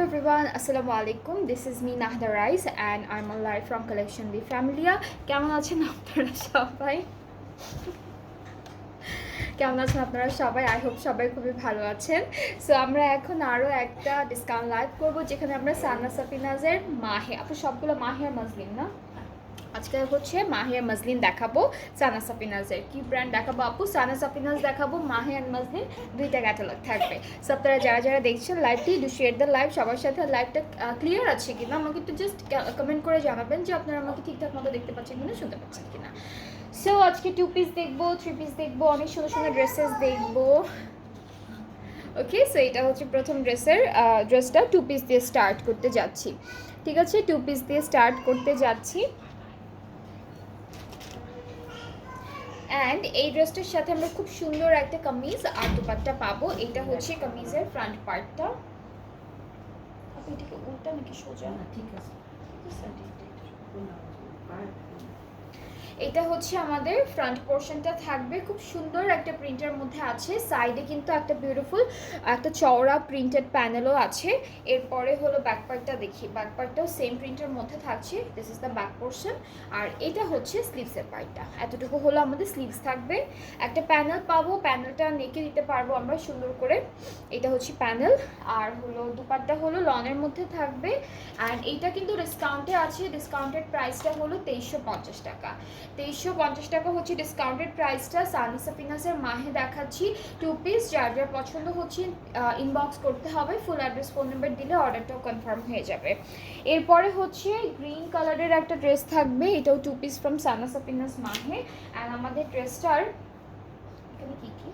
everyone, Assalamu alaikum. This is me Nahda Rice and I'm on live from Collection B Familia. কেমন আছেন আপনারা সবাই? I hope সবাই খুবই ভালো আছেন। সো আমরা এখন আরও একটা ডিসকাউন্ট লাইভ করব যেখানে আমরা সানা সাফিনাজের মাহে, আপু সবগুলো মাহে আর মজলিন না, আজকে হচ্ছে মাহে আর মজলিন দেখাবো। সানা সাফিনাজের কি ব্র্যান্ড দেখাবো আপু? সানা সাফিনাজ দেখাবো, মাহে আর মজলিন দুইটা ক্যাটালগ থাকবে। সো আপনারা যারা যারা দেখছেন লাইভটি, ডু শেয়ার দ্য লাইভ, সবার সাথে লাইভটা ক্লিয়ার আছে কিনা আমাকে একটু জাস্ট কমেন্ট করে জানাবেন যে আপনারা আমাকে ঠিকঠাক মতো দেখতে পাচ্ছেন কিনা, শুনতে পাচ্ছেন কিনা। সো আজকে 2 পিস দেখবো, 3 পিস দেখবো, অনেক সুন্দর সুন্দর ড্রেসেস দেখবো। ওকে, সো এটা হচ্ছে প্রথম ড্রেসটা 2 পিস দিয়ে স্টার্ট করতে যাচ্ছি। ঠিক আছে, 2 পিস দিয়ে স্টার্ট করতে যাচ্ছি। অ্যান্ড এই ড্রেসটার সাথে আমরা খুব সুন্দর একটা কামিজ আর দুপাট্টা পাবো। এটা হচ্ছে কামিজের ফ্রন্ট পার্টটা। আপনি এটাকে উল্টা নাকি সোজা? ঠিক আছে। এটা হচ্ছে আমাদের ফ্রন্ট পোর্শনটা থাকবে, খুব সুন্দর একটা প্রিন্টের মধ্যে আছে। সাইডে কিন্তু একটা বিউটিফুল একটা চওড়া প্রিন্টেড প্যানেলও আছে। এরপরে হলো ব্যাক পার্টটা দেখি, ব্যাক পার্টটাও সেম প্রিন্টের মধ্যে থাকছে। This is the back portion. আর এটা হচ্ছে স্লিভসের পার্টটা। এতটুকু হলো আমাদের স্লিভস থাকবে। একটা প্যানেল পাবো, প্যানেলটা নেকে দিতে পারবো আমরা সুন্দর করে। এটা হচ্ছে প্যানেল। আর হলো দুপাট্টা হলো লনের মধ্যে থাকবে। অ্যান্ড এইটা কিন্তু ডিসকাউন্টে আছে। ডিসকাউন্টেড প্রাইসটা হলো 2350 টাকা। 2350 টাকা হচ্ছে ডিসকাউন্টেড প্রাইসটা। সানা সাফিনাজের মাহে দেখাচ্ছি 2 পিস। যার যার পছন্দ হচ্ছে ইনবক্স করতে হবে, ফুল অ্যাড্রেস ফোন নাম্বার দিলে অর্ডারটাও কনফার্ম হয়ে যাবে। এরপরে হচ্ছে গ্রিন কালারের একটা ড্রেস থাকবে, এটাও 2 পিস ফ্রম সানা সাফিনাজ মাহে। অ্যান্ড আমাদের ড্রেসটার এখানে কী কী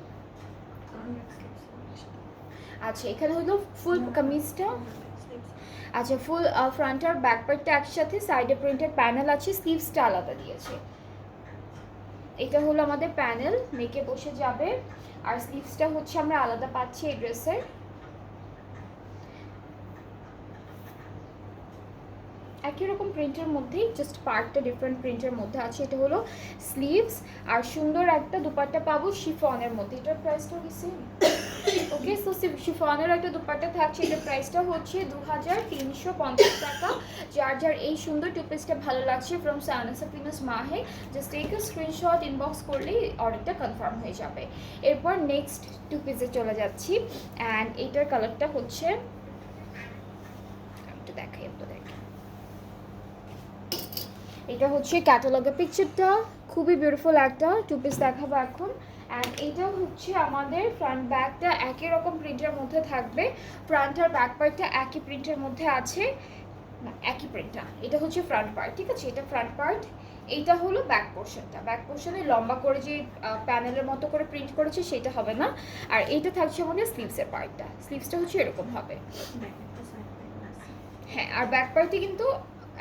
আচ্ছা, এখানে হলো ফুল কামিজটা, আচ্ছা ফুল ফ্রন্ট আর ব্যাক পার্টটা একসাথে, সাইডে প্রিন্টেড প্যানেল আছে, স্লিভসটা আলাদা দিয়েছে। এটা হলো আমাদের প্যানেল, মেকে বসে যাবে। আর স্লিভসটা হচ্ছে আমরা আলাদা পাচ্ছি এই ড্রেসের। একই রকম প্রিন্টের মধ্যেই, জাস্ট পার্টটা ডিফারেন্ট প্রিন্টের মধ্যে আছে। এটা হলো স্লিভস। আর সুন্দর একটা দুপাট্টা পাবো শিফনের মধ্যে। এটার প্রাইসটা কি সেম? ওকে, সো শিফনের একটা দুপাট্টা থাকছে। এটার প্রাইসটা হচ্ছে 2350 টাকা। যার যার এই সুন্দর 2 পিসটা ভালো লাগছে from Sana Safinaz Mahay, just take a screenshot, inbox করলেই অর্ডারটা কনফার্ম হয়ে যাবে। এরপর নেক্সট 2 পিসে চলে যাচ্ছি। অ্যান্ড এইটার কালারটা হচ্ছে, একটু দেখাই, একটু দেখাই, এটা হচ্ছে ক্যাটালগের পিকচারটা, খুবই বিউটিফুল একটা 2 পিস দেখাবো এখন। অ্যান্ড এটা হচ্ছে আমাদের ফ্রন্ট ব্যাকটা একই রকম প্রিন্টের মধ্যে থাকবে। ফ্রন্ট আর ব্যাক পার্টটা একই প্রিন্টের মধ্যে আছে, না একই প্রিন্টটা। এটা হচ্ছে ফ্রন্ট পার্ট, ঠিক আছে, এটা ফ্রন্ট পার্ট। এইটা হলো ব্যাক পোর্শনটা। ব্যাক পোর্শনে লম্বা করে যে প্যানেলের মতো করে প্রিন্ট করেছে সেটা হবে না। আর এইটা থাকছে আমাদের স্লিভসের পার্টটা। স্লিভসটা হচ্ছে এরকম হবে, হ্যাঁ। আর ব্যাক পার্টে কিন্তু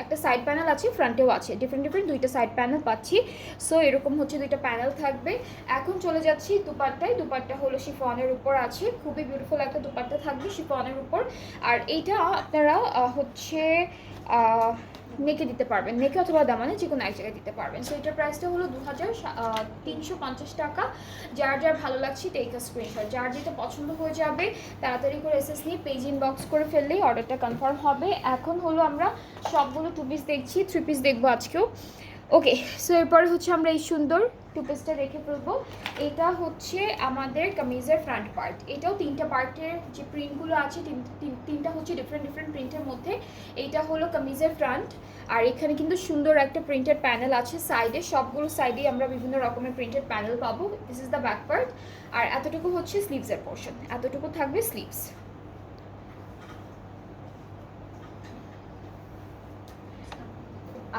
একটা সাইড প্যানেল আছে, ফ্রন্টেও আছে, ডিফারেন্ট ডিফারেন্ট দুইটা সাইড প্যানেল পাচ্ছি। সো এরকম হচ্ছে দুইটা প্যানেল থাকবে। এখন চলে যাচ্ছি দুপাট্টায়। দুপাট্টা হলো শিফনের উপর আছে, খুবই বিউটিফুল একটা দুপাট্টা থাকবে শিফনের উপর। আর এইটা আপনারা হচ্ছে নেকে দিতে পারবেন, নেকে অথবা দামানে যে কোনো এক জায়গায় দিতে পারবেন। সো এটার প্রাইসটা হলো 2350 টাকা। যার যার ভালো লাগছে টেক আ স্ক্রিনশট, যার যেটা পছন্দ হয়ে যাবে তাড়াতাড়ি করে এসএস নিয়ে পেজ ইনবক্স করে ফেললেই অর্ডারটা কনফার্ম হবে। এখন হলো আমরা সবগুলো 2 পিস দেখছি, 3 পিস দেখবো আজকেও। ওকে, সো এরপরে হচ্ছে আমরা এই সুন্দর 2 পিসটা দেখে ফেলবো। এটা হচ্ছে আমাদের কামিজের ফ্রন্ট পার্ট। এটাও 3টা পার্টের যে প্রিন্টগুলো আছে, তিনটা হচ্ছে ডিফারেন্ট ডিফারেন্ট প্রিন্টের মধ্যে। এইটা হলো কামিজের ফ্রন্ট। আর এখানে কিন্তু সুন্দর একটা প্রিন্টেড প্যানেল আছে সাইডে, সবগুলো সাইডেই আমরা বিভিন্ন রকমের প্রিন্টেড প্যানেল পাবো। This is the back part. আর এতটুকু হচ্ছে স্লিভসের পোর্শন, এতটুকু থাকবে স্লিভস।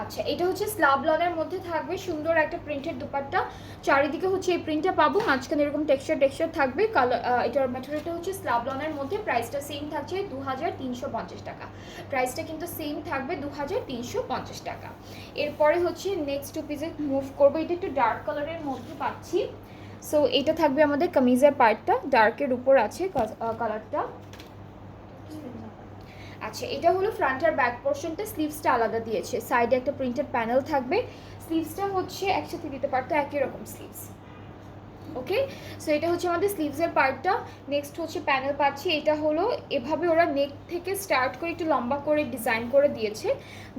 আচ্ছা, এটা হচ্ছে স্লাব লনের মধ্যে থাকবে, সুন্দর একটা প্রিন্টেড দুপাট্টা। চারিদিকে হচ্ছে এই প্রিন্টটা পাবো, মাঝখানে এরকম টেক্সচার থাকবে। কালার, এটার ম্যাটেরিয়ালটা হচ্ছে স্লাব লনের মধ্যে। প্রাইসটা সেম থাকছে 2350 টাকা। প্রাইসটা কিন্তু সেম থাকবে 2350 টাকা। এরপরে হচ্ছে নেক্সট 2 পিসে মুভ করবো। এটা একটু ডার্ক কালারের মধ্যে পাচ্ছি। সো এটা থাকবে আমাদের কামিজের পার্টটা, ডার্কের উপর আছে কালারটা। আচ্ছা, এটা হলো ফ্রন্ট আর ব্যাক পোর্শনটা। স্লিভসটা আলাদা দিয়েছে, সাইডে একটা প্রিন্টেড প্যানেল থাকবে। স্লিভসটা হচ্ছে একসাথে দিতে পারতো, একই রকম স্লিভস। ওকে, সো এটা হচ্ছে আমাদের স্লিভসের পার্টটা। নেক্সট হচ্ছে প্যানেল পাচ্ছি, এটা হলো এভাবে ওরা নেক থেকে স্টার্ট করে একটু লম্বা করে ডিজাইন করে দিয়েছে।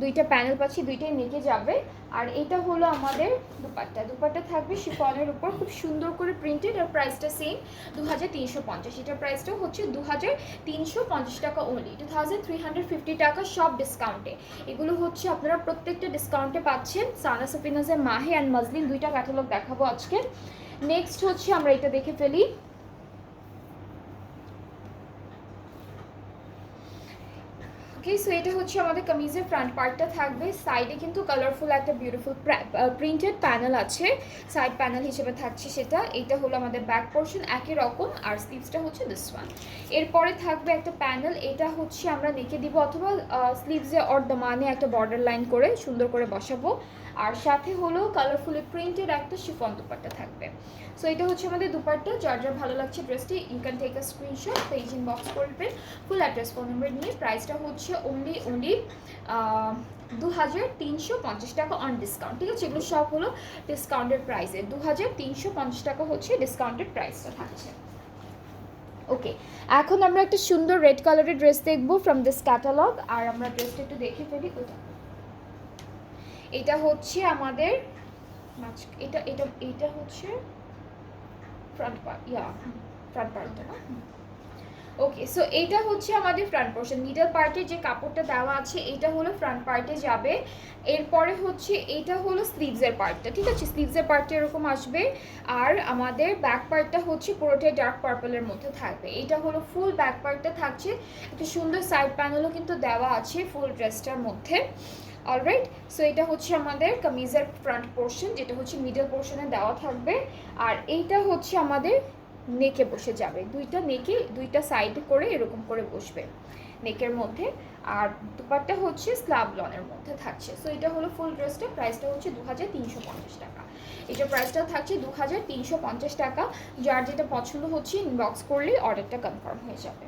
দুইটা প্যানেল পাচ্ছি, দুইটাই নেকে যাবে। আর এটা হলো আমাদের দুপাট্টা। দুপাট্টা থাকবে শিফনের উপর, খুব সুন্দর করে প্রিন্টেড। আর প্রাইসটা সেম 2350। এটার প্রাইসটাও হচ্ছে 2350 টাকা অনলি, 2350 টাকা, সব ডিসকাউন্টে। এগুলো হচ্ছে আপনারা প্রত্যেকটা ডিসকাউন্টে পাচ্ছেন। সানা সাফিনাজের মাহে অ্যান্ড মাজলিন দুইটা ক্যাটালগ দেখাবো আজকে। নেক্সট হচ্ছে আমরা এটা দেখে ফেলি। ওকে, সো এটা হচ্ছে আমাদের কামিজের ফ্রন্ট পার্টটা থাকবে। সাইডে কিন্তু কালারফুল একটা বিউটিফুল প্রিন্টেড প্যানেল আছে, সাইড প্যানেল হিসেবে থাকছে সেটা। এটা হলো আমাদের ব্যাক পোর্শন একই রকম, আর স্লিভসটা হচ্ছে দিস ওয়ান। এরপরে থাকবে একটা প্যানেল, এটা হচ্ছে আমরা নেকে দিব অথবা স্লিভসে অর দামানে একটা বর্ডার লাইন করে সুন্দর করে বসাবো। আর সাথে হলো কালারফুলি প্রিন্টেড একটা শিফন দুপাট্টা থাকবে। সো এটা হচ্ছে আমাদের দুপাট্টা। যার যার ভালো লাগছে ড্রেসটি, you can take a screenshot, page inbox করবেন ফুল অ্যাড্রেস ফোন নাম্বার নিয়ে। প্রাইসটা হচ্ছে অনলি 2350 টাকা অন ডিসকাউন্ট। ঠিক আছে, এগুলো সব হলো ডিসকাউন্টেড প্রাইসে। 2350 টাকা হচ্ছে ডিসকাউন্টেড প্রাইসটা থাকছে। ওকে, এখন আমরা একটা সুন্দর রেড কালারের ড্রেস দেখবো ফ্রম দিস ক্যাটালগ। আর আমরা ড্রেসটা একটু দেখে ফেলি। ওটা এটা হচ্ছে আমাদের এটা এটা এটা হচ্ছে ফ্রন্ট পার্ট, ফ্রন্ট পার্টটা না। ওকে, সো এটা হচ্ছে আমাদের ফ্রন্ট পোর্শন। মিডল পার্টে যে কাপড়টা দেওয়া আছে এটা হলো ফ্রন্ট পার্টে যাবে। এরপরে হচ্ছে এটা হলো স্লিভসের পার্টটা। ঠিক আছে, স্লিভসের পার্টটা এরকম আসবে। আর আমাদের ব্যাক পার্টটা হচ্ছে পুরোটাই ডার্ক পার্পলের মধ্যে থাকবে। এটা হলো ফুল ব্যাক পার্টটা থাকছে। একটা সুন্দর সাইড প্যানেলও কিন্তু দেওয়া আছে ফুল ড্রেসটার মধ্যে। অলরাইট, সো এটা হচ্ছে আমাদের কামিজের ফ্রন্ট পোর্শন, যেটা হচ্ছে মিডল পোর্শনে দেওয়া থাকবে। আর এইটা হচ্ছে আমাদের নেকে বসে যাবে, দুইটা নেকে দুইটা সাইড করে এরকম করে বসবে নেকের মধ্যে। আর দুপাট্টা হচ্ছে স্ল্যাব লনের মধ্যে থাকছে। সো এটা হলো ফুল ড্রেসটা। প্রাইসটা হচ্ছে 2350 টাকা। এটার প্রাইসটাও থাকছে 2350 টাকা। যার যেটা পছন্দ হচ্ছে ইনবক্স করলে অর্ডারটা কনফার্ম হয়ে যাবে।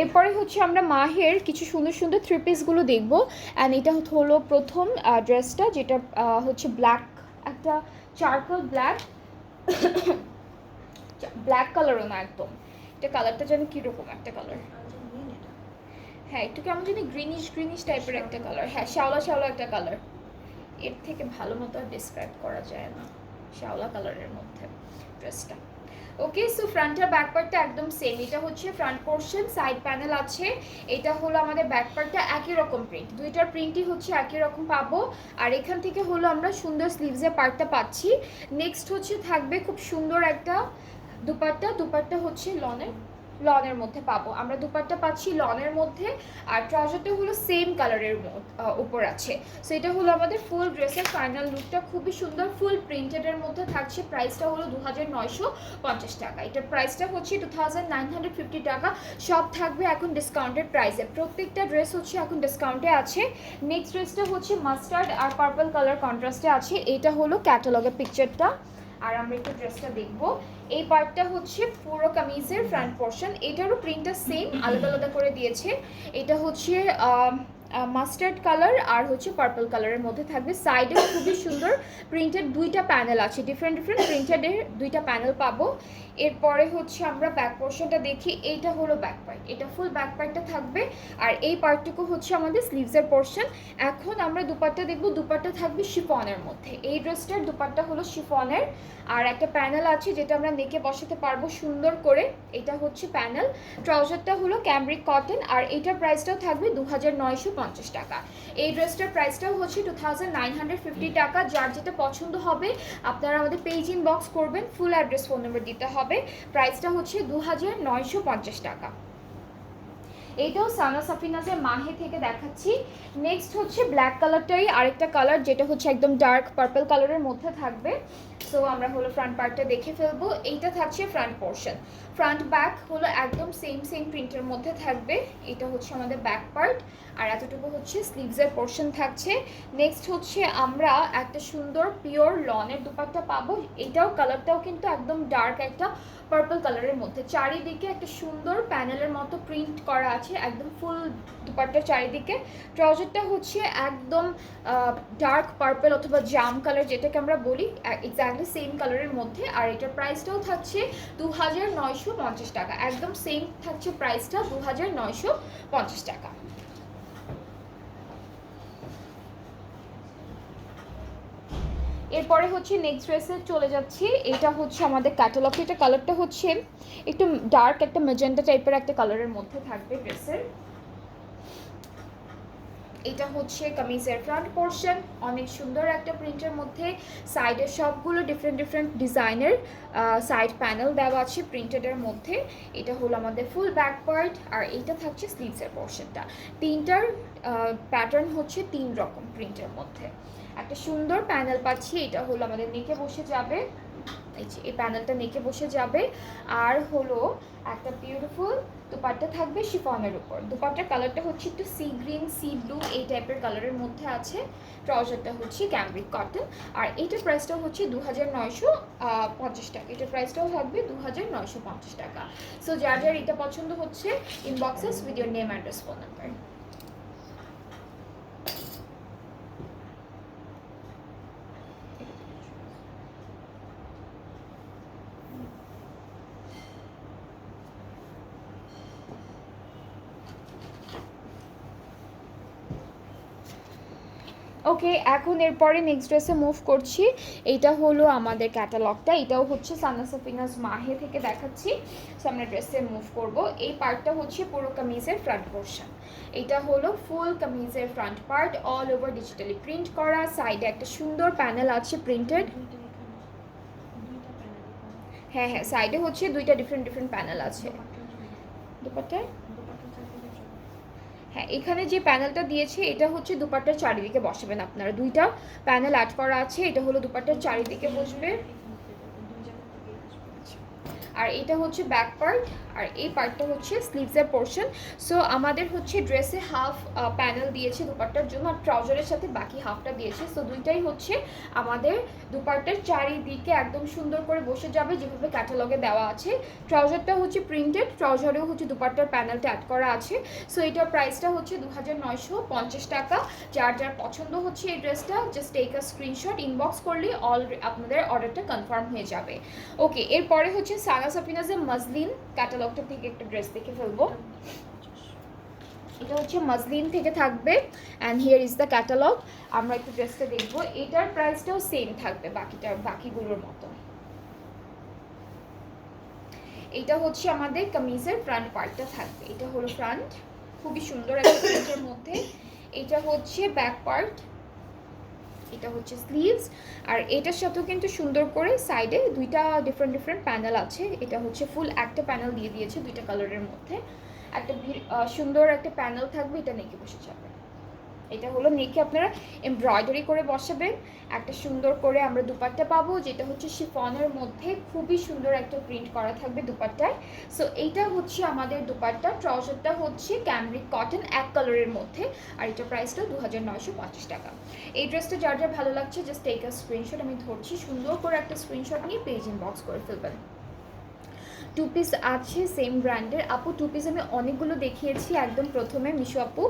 এরপরে হচ্ছে আমরা মাহের কিছু সুন্দর সুন্দর থ্রি পিসগুলো দেখবো। অ্যান্ড এটা হলো প্রথম ড্রেসটা, যেটা হচ্ছে ব্ল্যাক, একটা চারকোল ব্ল্যাক, ব্ল্যাক কালারও না একদম। এটা কালারটা যেন কীরকম একটা কালার, হ্যাঁ একটু কেমন জানি গ্রিনিশ গ্রিনিশ টাইপের একটা কালার। হ্যাঁ, শ্যাওলা শ্যাওলা একটা কালার। এর থেকে ভালো মতো আর ডিসক্রাইব করা যায় না, শ্যাওলা কালারের মধ্যে ড্রেসটা। ওকে, সো ফ্রন্ট আর ব্যাক পার্টটা একদম সেম। এটা হচ্ছে ফ্রন্ট পোর্শন, সাইড প্যানেল আছে। এটা হলো আমাদের ব্যাক পার্টটা, একই রকম প্রিন্ট, দুইটার প্রিন্টই হচ্ছে একই রকম পাবো। আর এখান থেকে হলো আমরা সুন্দর স্লিভসের পার্টটা পাচ্ছি। নেক্সট হচ্ছে থাকবে খুব সুন্দর একটা দুপাট্টা। দুপাট্টা হচ্ছে লনের মধ্যে পাবো আমরা, দুপাট্টা পাচ্ছি লনের মধ্যে। আর ট্রাউজারটা হলো সেম কালারের উপর আছে। সো এটা হলো আমাদের ফুল ড্রেসের ফাইনাল লুকটা, খুবই সুন্দর ফুল প্রিন্টেডের মধ্যে থাকছে। প্রাইসটা হলো 2950 টাকা। এটার প্রাইসটা হচ্ছে 2950 টাকা। সব থাকবে এখন ডিসকাউন্টেড প্রাইসে, প্রত্যেকটা ড্রেস হচ্ছে এখন ডিসকাউন্টে আছে। নেক্সট ড্রেসটা হচ্ছে মাস্টার্ড আর পার্পল কালার কন্ট্রাস্টে আছে। এটা হলো ক্যাটালগের পিকচারটা। আর আমরা একটু ড্রেসটা দেখবো। এই পার্টটা হচ্ছে পুরো কামিজের ফ্রন্ট পোর্শন। এটারও প্রিন্টটা সেম, আলাদা আলাদা করে দিয়েছে। এটা হচ্ছে মাস্টার্ড কালার আর হচ্ছে পার্পল কালারের মধ্যে থাকবে। সাইডে খুবই সুন্দর প্রিন্টেড দুইটা প্যানেল আছে, ডিফারেন্ট ডিফারেন্ট প্রিন্টেডের দুইটা প্যানেল পাবো। এরপরে হচ্ছে আমরা ব্যাক পোর্শনটা দেখি। এইটা হলো ব্যাক পার্ট, এটা ফুল ব্যাক পার্টটা থাকবে। আর এই পার্টটুকু হচ্ছে আমাদের স্লিভসের পোর্শন। এখন আমরা দুপাট্টা দেখবো। দুপাট্টা থাকবে শিফনের মধ্যে। এই ড্রেসটার দুপাট্টা হলো শিফনের। আর একটা প্যানেল আছে যেটা আমরা নেকে বসাতে পারবো সুন্দর করে, এটা হচ্ছে প্যানেল। ট্রাউজারটা হলো ক্যামব্রিক কটন। আর এইটার প্রাইসটাও থাকবে 2950 টাকা। এই ড্রেসটার প্রাইসটাও হচ্ছে 2950 টাকা। যার যেটা পছন্দ হবে আপনারা আমাদের পেজ ইনবক্স করবেন, ফুল অ্যাড্রেস ফোন নাম্বার দিতে হবে। প্রাইসটা হচ্ছে 2950 টাকা। এইটাও সানা সাফিনাজের মাহে থেকে দেখাচ্ছি। নেক্সট হচ্ছে ব্ল্যাক কালারটাই আরেকটা কালার, যেটা হচ্ছে একদম ডার্ক পার্পল কালারের মধ্যে থাকবে। সো আমরা হলো ফ্রন্ট পার্টটা দেখে ফেলবো। এইটা থাকছে ফ্রন্ট পোর্শন, ফ্রন্ট ব্যাক হলো একদম সেম সেম প্রিন্টের মধ্যে থাকবে। এটা হচ্ছে আমাদের ব্যাক পার্ট। আর এতটুকু হচ্ছে স্লিভসের পোর্শন থাকছে। নেক্সট হচ্ছে আমরা একটা সুন্দর পিওর লনের দুপাট্টা পাবো। এটাও কালারটাও কিন্তু একদম ডার্ক একটা পার্পল কালারের মধ্যে চারিদিকে একটা সুন্দর প্যানেলের মতো প্রিন্ট করা আছে একদম ফুল দুপাট্টার চারিদিকে। ট্রাউজারটা হচ্ছে একদম ডার্ক পার্পল অথবা জাম কালার যেটাকে আমরা বলি, এক্স্যাক্টলি সেম কালারের মধ্যে। আর এটার প্রাইসটাও থাকছে 2950 টাকা, একদম সেম থাকছে প্রাইসটা 2950 টাকা। এরপরে হচ্ছে নেক্সট ড্রেসে চলে যাচ্ছি। এটা হচ্ছে আমাদের ক্যাটালগ, এটা কালারটা হচ্ছে একটু ডার্ক একটা ম্যাজেন্টা টাইপের একটা কালারের মধ্যে থাকবে ড্রেসের। এটা হচ্ছে কামিজের ফ্রন্ট পোর্শন, অনেক সুন্দর একটা প্রিন্টের মধ্যে সাইডের সবগুলো ডিফারেন্ট ডিফারেন্ট ডিজাইনের সাইড প্যানেল দেওয়া আছে প্রিন্টেডের মধ্যে। এটা হলো আমাদের ফুল ব্যাক পার্ট, আর এইটা থাকছে স্লিভসের পোর্শনটা। তিনটার প্যাটার্ন হচ্ছে 3 রকম প্রিন্টের মধ্যে। একটা সুন্দর প্যানেল পাচ্ছি, এটা হলো আমাদের নেকে বসে যাবে, এই প্যানেলটা নেকে বসে যাবে। আর হলো একটা বিউটিফুল দুপাট্টা থাকবে শিফনের উপর। দুপাট্টার কালারটা হচ্ছে একটু সি গ্রিন সি ব্লু এই টাইপের কালারের মধ্যে আছে। ট্রাউজারটা হচ্ছে ক্যামব্রিক কটন, আর এইটার প্রাইসটা হচ্ছে 2950 টাকা। এটার প্রাইসটাও থাকবে 2950 টাকা। সো যার যার এটা পছন্দ হচ্ছে inboxes with your name address phone number. Okay, এখন এরপরে নেক্সট ড্রেসে মুভ করছি। এইটা হলো আমাদের ক্যাটালগটা, এটাও হচ্ছে সানা সাফিনাজ মাহে থেকে দেখাচ্ছি। সো আমরা ড্রেসে মুভ করব। এই পার্টটা হচ্ছে পুরো কামিজের ফ্রন্ট পোর্শন। এটা হলো ফুল কামিজের front part, all over digitally print করা। সাইডে একটা সুন্দর প্যানেল আছে প্রিন্টেড। হ্যাঁ হ্যাঁ, সাইডে হচ্ছে দুইটা ডিফারেন্ট ডিফারেন্ট প্যানেল আছে দুপাট্টায়। হ্যাঁ, এখানে যে প্যানেলটা দিয়েছে এটা হচ্ছে দুপাট্টার চারিদিকে বসাবেন আপনারা, দুইটা প্যানেল অ্যাড করা আছে। এটা হলো দুপাট্টার চারিদিকে বসবে, আর এটা হচ্ছে ব্যাক পার্ট, আর এই পার্টটা হচ্ছে স্লিভসের পোর্শন। সো আমাদের হচ্ছে ড্রেসে হাফ প্যানেল দিয়েছে দুপাট্টার জন্য, আর ট্রাউজারের সাথে বাকি হাফটা দিয়েছে। সো দুইটাই হচ্ছে আমাদের দুপাট্টার চারিদিকে একদম সুন্দর করে বসে যাবে যেভাবে ক্যাটালগে দেওয়া আছে। ট্রাউজারটা হচ্ছে প্রিন্টেড, ট্রাউজারেও হচ্ছে দুপাট্টার প্যানেলটা অ্যাড করা আছে। সো এটার প্রাইসটা হচ্ছে 2950 টাকা। যার যার পছন্দ হচ্ছে এই ড্রেসটা just take a screenshot, inbox করলে আপনাদের অর্ডারটা কনফার্ম হয়ে যাবে। ওকে, এরপরে হচ্ছে সানা সাফিনাজের মজলিন ক্যাটালগটা থেকে একটা ড্রেস দেখে ফেলবো। এটা হচ্ছে মজলিন থেকে থাকবে, and here is the catalogue. আমরা একটু ড্রেসটা দেখবো। এটার প্রাইসটাও সেম থাকবে বাকিগুলোর মতো। এটা হচ্ছে আমাদের কামিজের ফ্রন্ট পার্টটা থাকবে। এটা হলো ফ্রন্ট, খুবই সুন্দর একটা প্রিন্টের মধ্যে। এটা হচ্ছে ব্যাক পার্ট, এটা হচ্ছে স্লিভস, আর এটার সাথেও কিন্তু সুন্দর করে সাইডে দুইটা ডিফারেন্ট ডিফারেন্ট প্যানেল আছে। এটা হচ্ছে ফুল একটা প্যানেল দিয়ে দিয়েছে দুইটা কালারের মধ্যে। একটা সুন্দর একটা প্যানেল থাকবে, এটা নেকে বসে যাবে। এটা হলো নেকে আপনারা এমব্রয়ডারি করে বসাবেন। একটা সুন্দর করে আমরা দুপাট্টা পাবো, যেটা হচ্ছে শিফনের মধ্যে খুবই সুন্দর একটা প্রিন্ট করা থাকবে দুপাট্টায়। সো এইটা হচ্ছে আমাদের দুপাট্টা। ট্রাউজারটা হচ্ছে ক্যামব্রিক কটন এক কালারের মধ্যে, আর এটা প্রাইসটা 2950 টাকা। এই ড্রেসটা যার যার ভালো লাগছে জাস্ট টেক আ স্ক্রিনশট। আমি ধরছি, সুন্দর করে একটা স্ক্রিনশট নিয়ে পেজ ইনবক্স করে ফেলবেন। টু পিস আছে সেম ব্র্যান্ডের। আপু টু পিস আমি অনেকগুলো দেখিয়েছি একদম প্রথমে মিশু আপু।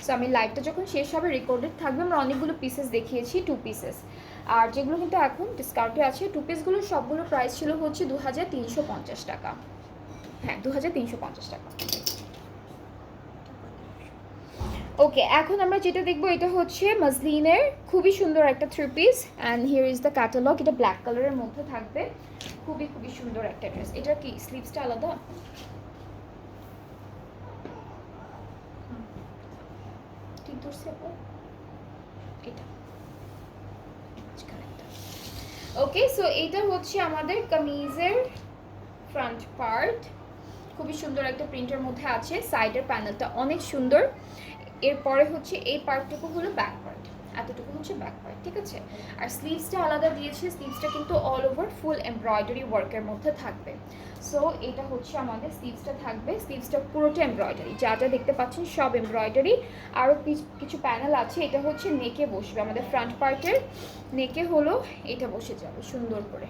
সো আমি লাইভটা যখন শেষ হবে রেকর্ডেড থাকবে, আমরা অনেকগুলো পিসেস দেখিয়েছি টু পিসেস। আর যেগুলো কিন্তু এখন ডিসকাউন্টে আছে টু পিসগুলোর সবগুলো প্রাইস ছিল হচ্ছে 2350 টাকা। হ্যাঁ, 2350 টাকা। ওকে, এখন আমরা যেটা দেখবো এটা হচ্ছে মজলিনের খুবই সুন্দর একটা three piece, and here is the catalogue. এটা ব্ল্যাক কালারের মধ্যে থাকবে, খুবই খুবই সুন্দর একটা ড্রেস। এটা কি স্লিভসটা আলাদা? ঠিক ধরছি আপু, এটা। ওকে, সো এইটা হচ্ছে আমাদের কামিজের ফ্রন্ট পার্ট, খুবই সুন্দর একটা প্রিন্টের মধ্যে আছে। সাইডের প্যানেলটা অনেক সুন্দর। এরপরে হচ্ছে এই পার্টটুকু হলো ব্যাক পার্ট, এতটুকু হচ্ছে ব্যাক পার্ট, ঠিক আছে। আর স্লিভসটা আলাদা দিয়েছে, স্লিভসটা কিন্তু অল ওভার ফুল এমব্রয়ডারি ওয়ার্কের মধ্যে থাকবে। সো এটা হচ্ছে আমাদের স্লিভসটা থাকবে, স্লিভসটা পুরোটা এমব্রয়ডারি, যা যা দেখতে পাচ্ছেন সব এমব্রয়ডারি। আরও কিছু প্যানেল আছে। এটা হচ্ছে নেকে বসবে, আমাদের ফ্রন্ট পার্টের নেকে হলো এটা বসে যাবে সুন্দর করে।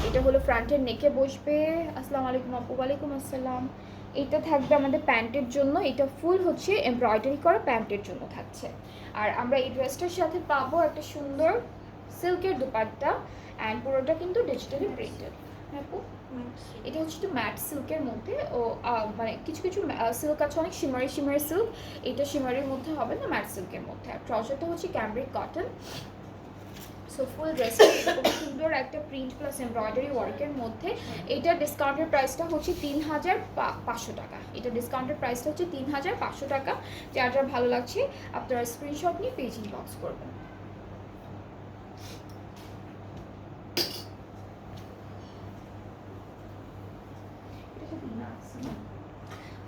এটা হলো ফ্রন্টের নেকে বসবে। আসসালামু আলাইকুম আপু। ওয়ালাইকুম আসসালাম। এটা থাকবে আমাদের প্যান্টের জন্য, এটা ফুল হচ্ছে এমব্রয়ডারি করা প্যান্টের জন্য থাকছে। আর আমরা এই ড্রেসটার সাথে পাবো একটা সুন্দর সিল্কের দুপাট্টা, অ্যান্ড পুরোটা কিন্তু ডিজিটালি প্রিন্টেড। হ্যাঁ আপু, এটা হচ্ছে একটু ম্যাট সিল্কের মধ্যে, ও মানে কিছু কিছু সিল্ক আছে অনেক শিমারি শিমারি সিল্ক, এটা শিমারির মধ্যে হবে না, ম্যাট সিল্কের মধ্যে। আর ট্রাউজারটা হচ্ছে ক্যামব্রিক কটন। সো ফুল ড্রেসটা এরকম সুন্দর একটা প্রিন্ট প্লাস এমব্রয়ডারি ওয়ার্কের মধ্যে। এটার ডিসকাউন্টের প্রাইসটা হচ্ছে 3500 টাকা। এটা ডিসকাউন্টের প্রাইসটা হচ্ছে 3500 টাকা। যার যার ভালো লাগছে আপনারা স্ক্রিনশট নিয়ে পেজ ইনবক্স করবেন।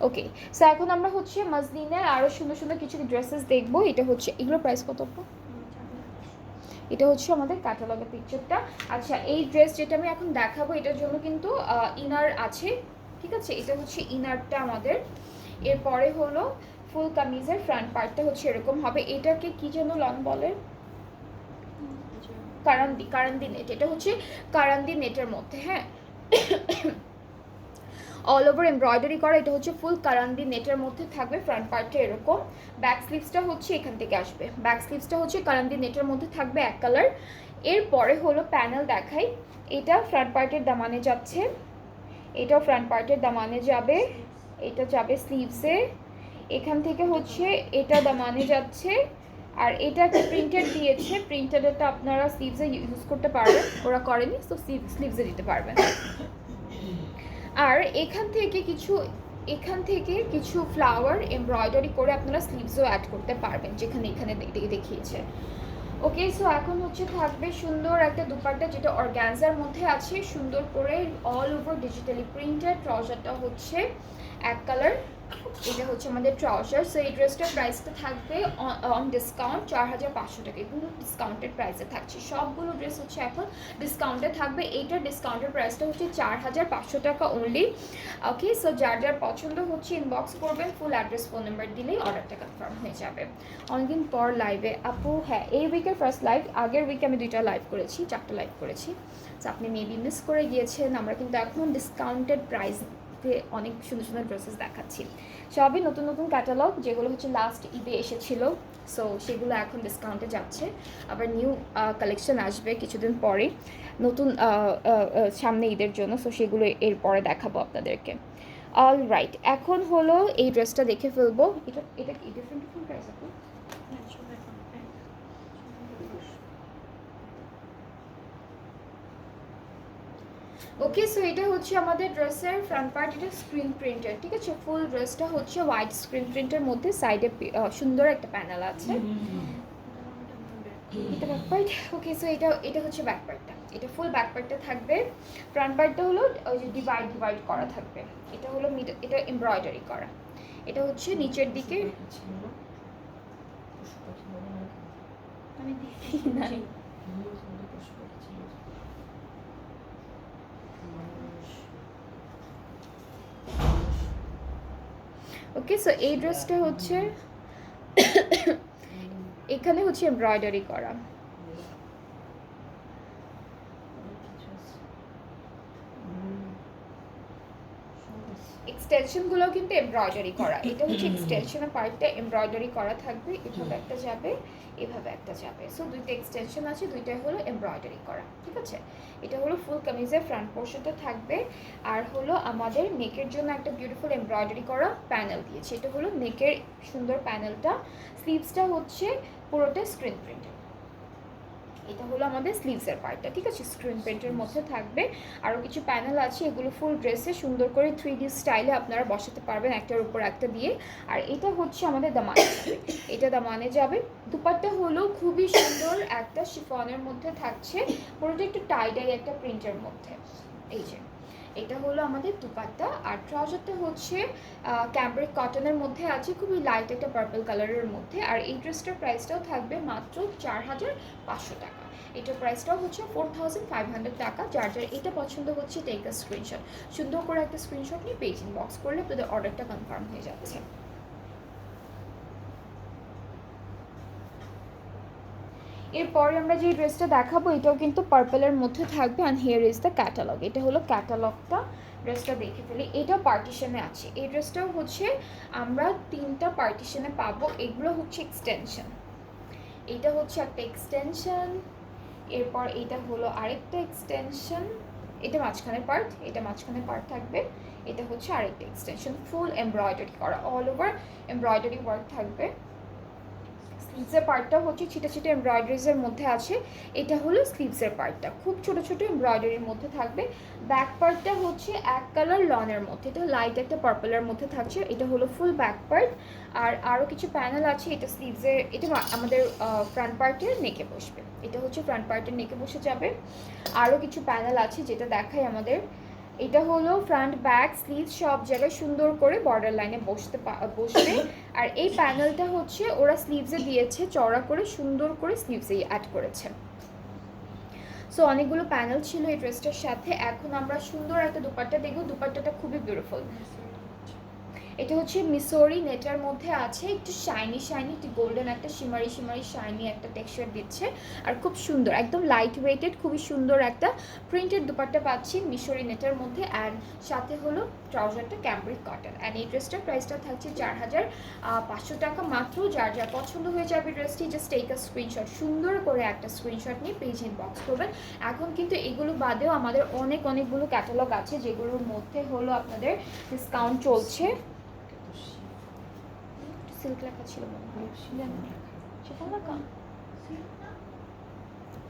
ওকে, সো এখন আমরা হচ্ছে মসলিনের আরও সুন্দর সুন্দর কিছু ড্রেসেস দেখবো। এটা হচ্ছে, এগুলোর প্রাইস কত? এটা হচ্ছে আমাদের ক্যাটালগের পিকচারটা। আচ্ছা, এই ড্রেস যেটা আমি এখন দেখাবো এটার জন্য কিন্তু ইনার আছে, ঠিক আছে? এটা হচ্ছে ইনারটা আমাদের। এরপরে হলো ফুল কামিজের ফ্রন্ট পার্টটা হচ্ছে এরকম হবে। এটাকে কি যেন লং বলে, কারান্দি নেট। এটা হচ্ছে কারান্দি নেটের মধ্যে, হ্যাঁ, অল ওভার এমব্রয়ডারি করা। এটা হচ্ছে ফুল কারান্দি নেটের মধ্যে থাকবে। ফ্রন্ট পার্টটা এরকম, ব্যাক স্লিভসটা হচ্ছে এখান থেকে আসবে। ব্যাক স্লিভসটা হচ্ছে কারান্দি নেটের মধ্যে থাকবে এক কালার। এরপরে হলো প্যানেল দেখাই। এটা ফ্রন্ট পার্টের দামানে যাচ্ছে, এটাও ফ্রন্ট পার্টের দামানে যাবে, এটা যাবে স্লিভসে। এখান থেকে হচ্ছে এটা দামানে যাচ্ছে, আর এটা একটা প্রিন্টেড দিয়েছে, প্রিন্টেডটা আপনারা স্লিভসে ইউজ করতে পারবেন, ওরা করেনি তো স্লিভসে দিতে পারবেন। আর এখান থেকে কিছু ফ্লাওয়ার এমব্রয়ডারি করে আপনারা স্লিভসও অ্যাড করতে পারবেন, যেখানে এখানে দেখিয়েছে। ওকে, সো এখন হচ্ছে থাকবে সুন্দর একটা দুপাট্টা, যেটা অর্গানজার মধ্যে আছে, সুন্দর করে অল ওভার ডিজিটালি প্রিন্টেড। ট্রাউজারটা হচ্ছে এক কালার, এটা হচ্ছে আমাদের ট্রাউজার। সো এই ড্রেসটার প্রাইসটা থাকবে অন ডিসকাউন্ট 4500 টাকা। এগুলো ডিসকাউন্টেড প্রাইসে থাকছে, সবগুলো ড্রেস হচ্ছে এখন ডিসকাউন্টে থাকবে। এইটার ডিসকাউন্টের প্রাইসটা হচ্ছে 4500 টাকা অনলি। ওকে, সো যার যার পছন্দ হচ্ছে ইনবক্স করবেন, ফুল অ্যাড্রেস ফোন নাম্বার দিলেই অর্ডারটা কনফার্ম হয়ে যাবে। অনেকদিন পর লাইভে আপু। হ্যাঁ, এই উইকের ফার্স্ট লাইভ, আগের উইকে আমি 2টা লাইভ করেছি, 4টা লাইভ করেছি। সো আপনি মেবি মিস করে গিয়েছেন। আমরা কিন্তু এখন ডিসকাউন্টেড প্রাইস অনেক সুন্দর সুন্দর ড্রেসেস দেখাচ্ছি, সবই নতুন নতুন ক্যাটালগ, যেগুলো হচ্ছে লাস্ট ঈদে এসেছিল। সো সেগুলো এখন ডিসকাউন্টে যাচ্ছে, আবার নিউ কালেকশন আসবে কিছুদিন পরে নতুন সামনে ঈদের জন্য। সো সেগুলো এরপরে দেখাবো আপনাদেরকে। অল রাইট, এখন হলো এই ড্রেসটা দেখে ফেলবো। এটা কি ডিফারেন্ট প্রাইস আপু? ওকে, সো এটা হচ্ছে আমাদের ড্রেসের ফ্রন্ট পার্ট, এটা স্ক্রিন প্রিন্টের, ঠিক আছে? ফুল ড্রেসটা হচ্ছে হোয়াইট স্ক্রিন প্রিন্টের মধ্যে, সাইডে সুন্দর একটা প্যানেল আছে। এটা ব্যাক পার্ট। ওকে, সো এটা হচ্ছে ব্যাক পার্টটা, এটা ফুল ব্যাক পার্টটা থাকবে। ফ্রন্ট পার্টটা হলো ওই যে ডিভাইড করা থাকবে। এটা হলো এটা এমব্রয়ডারি করা। এটা হচ্ছে নিচের দিকে, আমি দেখি না। ওকে, সো এই ড্রেসটা হচ্ছে এখানে হচ্ছে এমব্রয়ডারি করা। এক্সটেনশনগুলো কিন্তু এমব্রয়ডারি করা। এটা হচ্ছে এক্সটেনশনের পার্টটা এমব্রয়ডারি করা থাকবে, এভাবে একটা যাবে, এভাবে একটা যাবে। সো দুইটা এক্সটেনশন আছে, দুইটাই হলো এমব্রয়ডারি করা, ঠিক আছে? এটা হলো ফুল কামিজের ফ্রন্ট পোর্শনটা থাকবে। আর হলো আমাদের নেকের জন্য একটা বিউটিফুল এমব্রয়ডারি করা প্যানেল দিয়েছে, এটা হলো নেকের সুন্দর প্যানেলটা। স্লিভসটা হচ্ছে পুরোটা স্ক্রিন প্রিন্টেড। এটা হলো আমাদের স্লিভসের পার্টটা, ঠিক আছে? স্ক্রিন প্রিন্টের মধ্যে থাকবে। আরও কিছু প্যানেল আছে, এগুলো ফুল ড্রেসে সুন্দর করে 3D স্টাইলে আপনারা বসাতে পারবেন, একটার উপর একটা দিয়ে। আর এটা হচ্ছে আমাদের দামানে যাবে, এটা দামানে যাবে। দুপাট্টা হলো খুবই সুন্দর একটা শিফনের মধ্যে থাকছে, পুরোটা একটু টাইডাই একটা প্রিন্টের মধ্যে। এই যে এটা হলো আমাদের দুপাট্টা। আর ট্রাউজারটা হচ্ছে ক্যামব্রিক কটনের মধ্যে আছে, খুবই লাইট একটা পার্পল কালারের মধ্যে। আর এই ড্রেসটার প্রাইসটাও থাকবে মাত্র 4500 টাকা। এটার প্রাইসটাও হচ্ছে 4500 টাকা। যার যার এটা পছন্দ হচ্ছে টেক আ স্ক্রিনশট, সুন্দর করে একটা স্ক্রিনশট নিয়ে পেজ ইনবক্স করলে তোদের অর্ডারটা কনফার্ম হয়ে যাচ্ছে। এরপরে আমরা যে ড্রেসটা দেখাবো এটাও কিন্তু পার্পলের মধ্যে থাকবে, and here is the catalogue. এটা হলো ক্যাটালগটা, ড্রেসটা দেখে ফেলি। এটাও পার্টিশনে আছে। এই ড্রেসটাও হচ্ছে আমরা 3টা পার্টিশনে পাবো। এগুলো হচ্ছে এক্সটেনশন, এটা হচ্ছে একটা এক্সটেনশন, এরপর এটা হলো আরেকটা এক্সটেনশন, এটা মাঝখানে পার্ট, এটা মাঝখানে পার্ট থাকবে, এটা হচ্ছে আরেকটা এক্সটেনশন, ফুল এমব্রয়ডারি করা, অল ওভার এমব্রয়ডারি ওয়ার্ক থাকবে। স্লিভসের পার্টটা হচ্ছে ছিটা ছিটা এমব্রয়ডারিজের মধ্যে আছে, এটা হলো স্লিভসের পার্টটা, খুব ছোট ছোট এমব্রয়ডারির মধ্যে থাকবে। ব্যাক পার্টটা হচ্ছে এক কালার লনের মধ্যে, এটা লাইট একটা পার্পলের মধ্যে থাকছে, এটা হলো ফুল ব্যাক পার্ট। আর আরও কিছু প্যানেল আছে, এটা স্লিভসের, এটা আমাদের ফ্রন্ট পার্টের নেকে বসবে, এটা হচ্ছে ফ্রন্ট পার্টের নেকে বসে যাবে। আরও কিছু প্যানেল আছে যেটা দেখাই আমাদের, এটা হলো ফ্রন্ট ব্যাক স্লিভ সব জায়গায় সুন্দর করে বর্ডার লাইনে বসবে। আর এই প্যানেলটা হচ্ছে ওরা স্লিভসে দিয়েছে চওড়া করে, সুন্দর করে স্লিভসে অ্যাড করেছে। সো অনেকগুলো প্যানেল ছিল এই ড্রেসটার সাথে। এখন আমরা সুন্দর একটা দুপাট্টা দেখব, দুপাট্টাটা খুবই বিউটিফুল। এটা হচ্ছে মিসোরি নেটের মধ্যে আছে, একটু শাইনি শাইনি, একটু গোল্ডেন একটা শিমারি শিমারি শাইনি একটা টেক্সচার দিচ্ছে, আর খুব সুন্দর, একদম লাইট ওয়েটেড, খুবই সুন্দর একটা প্রিন্টেড দুপাট্টা পাচ্ছি মিসোরি নেটের মধ্যে। অ্যান্ড সাথে হলো ট্রাউজারটা ক্যাম্ব্রিক কটন। অ্যান্ড এই ড্রেসটার প্রাইসটা থাকছে 4500 টাকা মাত্র। যার যার পছন্দ হয়ে যাবে ড্রেসটি, জাস্ট টেক আ স্ক্রিনশট, সুন্দর করে একটা স্ক্রিনশট নিয়ে পেজ ইনবক্স করবেন। এখন কিন্তু এগুলো বাদেও আমাদের অনেকগুলো ক্যাটালগ আছে, যেগুলোর মধ্যে হলো আপনাদের ডিসকাউন্ট চলছে। সিল্ক লেখা ছিল মনে হয়, সেটা লেখা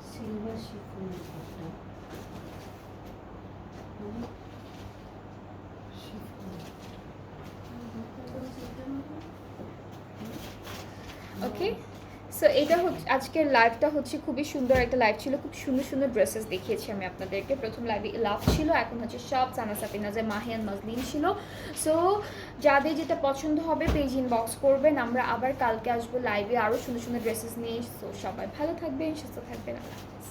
সিলভার শিফন ওকে। সো এটা হচ্ছে আজকের লাইভটা হচ্ছে খুবই সুন্দর একটা লাইভ ছিল, খুব সুন্দর সুন্দর ড্রেসেস দেখিয়েছি আমি আপনাদেরকে। প্রথম লাইভে লাভ ছিল, এখন হচ্ছে সব সানা সাফিনাজে মাহিয়ান মাজলিন ছিল। সো যাদের যেটা পছন্দ হবে পেজ ইনবক্স করবেন। আমরা আবার কালকে আসবো লাইভে আরও সুন্দর সুন্দর ড্রেসেস নিয়ে। সো সবাই ভালো থাকবেন, সুস্থ থাকবেন, আল্লাহ হাফেজ।